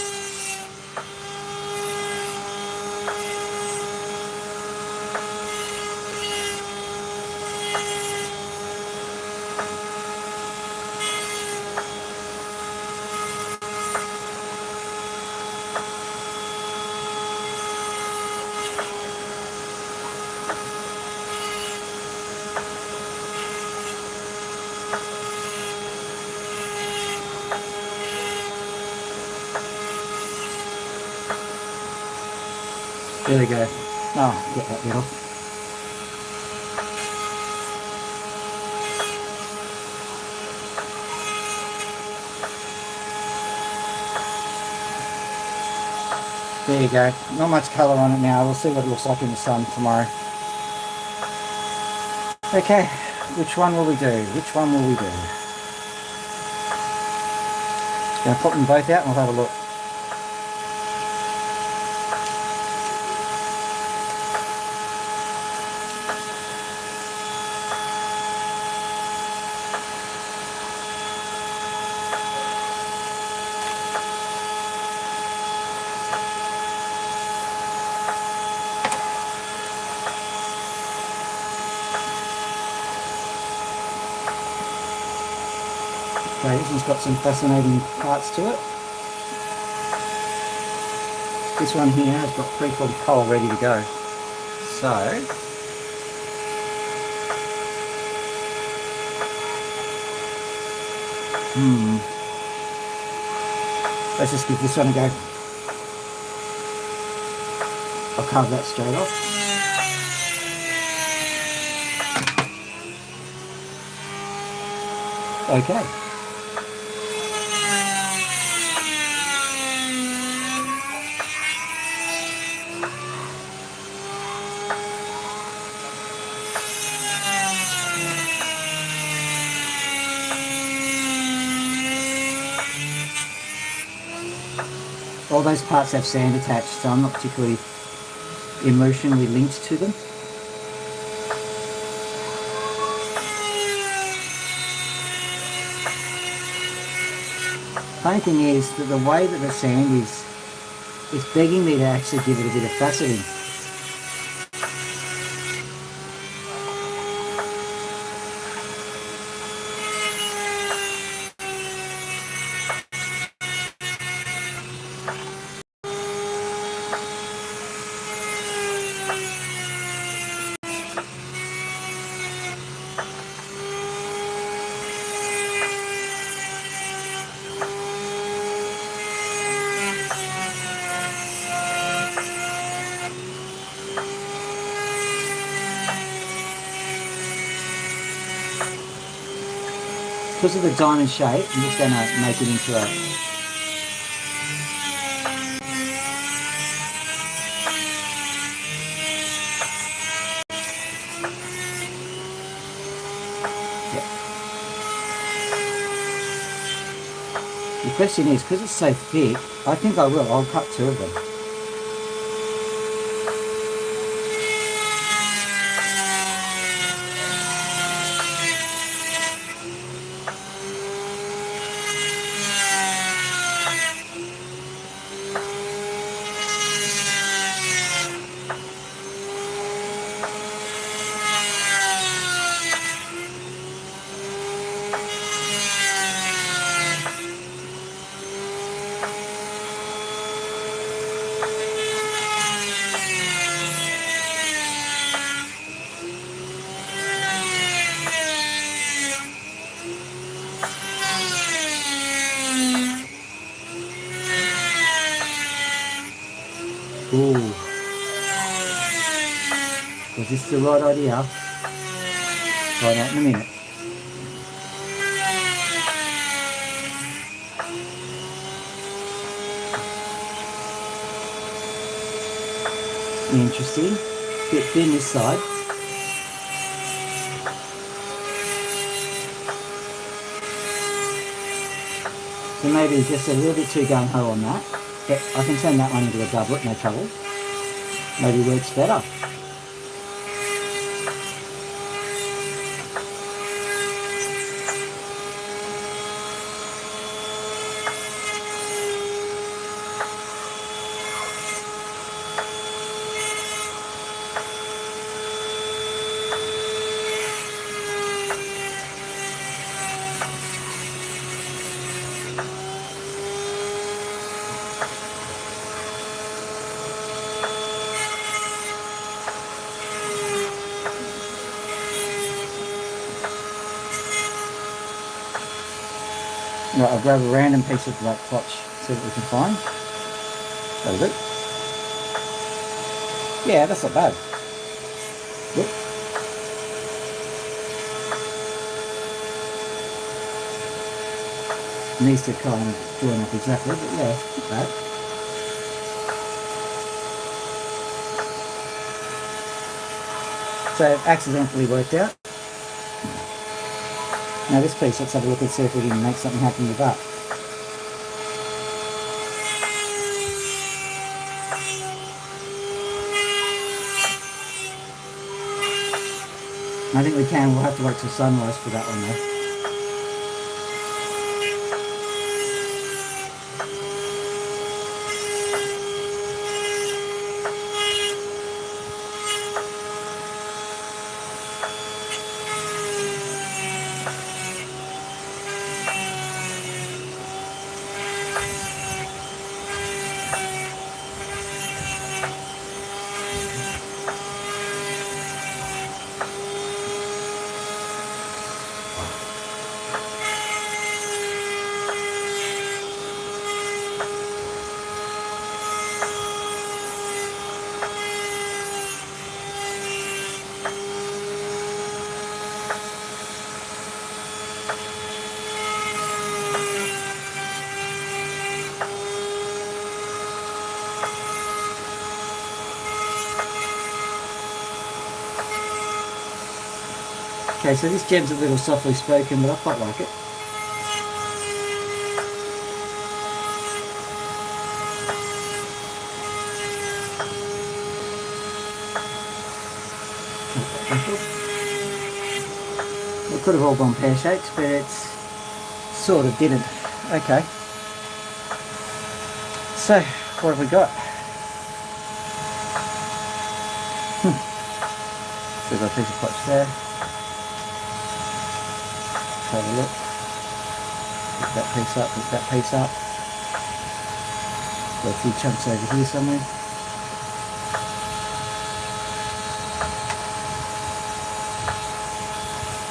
There we go. Oh, get that bit off. There you go. Not much colour on it now. We'll see what it looks like in the sun tomorrow. Okay, which one will we do? Which one will we do? Going to put them both out and we'll have a look. Okay, this one's got some fascinating parts to it. This one here has got preformed coal ready to go. So, let's just give this one a go. I'll carve that straight off. Okay. All those parts have sand attached, so I'm not particularly emotionally linked to them. Funny thing is that the way that the sand is begging me to actually give it a bit of faceting. Because of the diamond shape, I'm just going to make it into a... Yep. The question is, because it's so thick, I think I will. I'll cut two of them. Ooh. Was this the right idea? Find out in a minute. Interesting. Bit thin this side. So maybe just a little bit too gung-ho on that. But I can turn that one into a doublet, no trouble. Maybe works better. Right, I'll grab a random piece of black clutch, see what we can find. That'll do. Yeah, that's not bad. Yep. Needs to kind of join up exactly, but yeah, not bad. So it accidentally worked out. Now this piece, let's have a look and see if we can make something happen with that. I think we can. We'll have to wait till sunrise for that one though. Okay, so this gem's a little softly spoken, but I quite like it. It could have all gone pear-shaped, but it's sort of didn't. Okay. So, what have we got? So we've got a piece of potch there. Let's have a look. Pick that piece up, pick that piece up. Got a few chunks over here somewhere.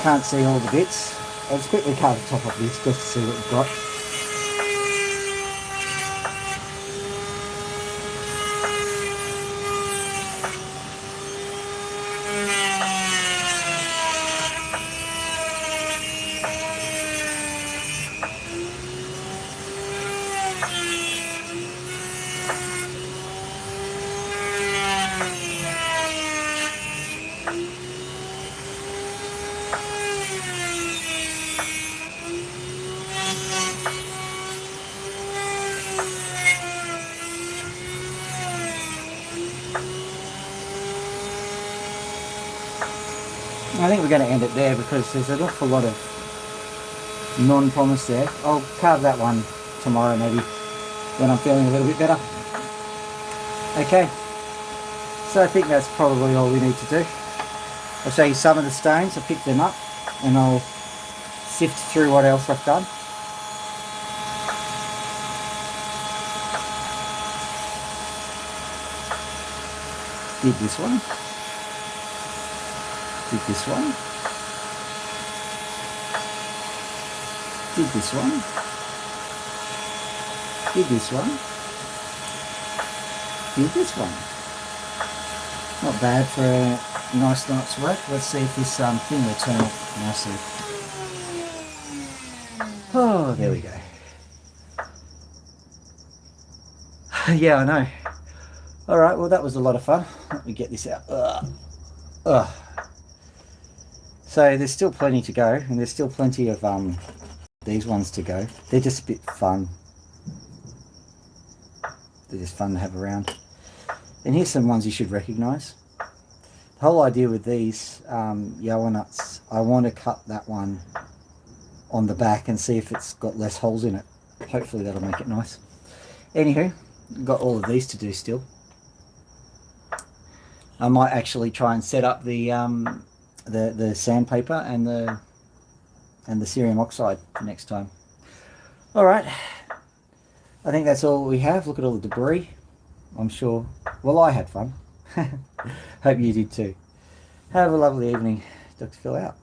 Can't see all the bits. I'll just quickly carve the top off this just to see what we've got. I think we're going to end it there because there's an awful lot of non-promise there. I'll carve that one tomorrow maybe when I'm feeling a little bit better. Okay, so I think that's probably all we need to do. I'll show you some of the stones, I'll pick them up and I'll sift through what else I've done. Did this one. Did this one. Did this one. Did this one. Did this one. Not bad for a nice night's work. Let's see if this thing will turn off nicely. Oh, there we go. Yeah, I know. Alright, well that was a lot of fun. Let me get this out. Ugh. So there's still plenty to go, and there's still plenty of these ones to go. They're just a bit fun. They're just fun to have around. And here's some ones you should recognise. The whole idea with these Yawa nuts, I want to cut that one on the back and see if it's got less holes in it. Hopefully that'll make it nice. Anywho, got all of these to do still. I might actually try and set up the sandpaper and the cerium oxide for next time. Alright, I think that's all we have. Look at all the debris. I'm sure, well, I had fun. Hope you did too. Have a lovely evening. Dr. Phil out.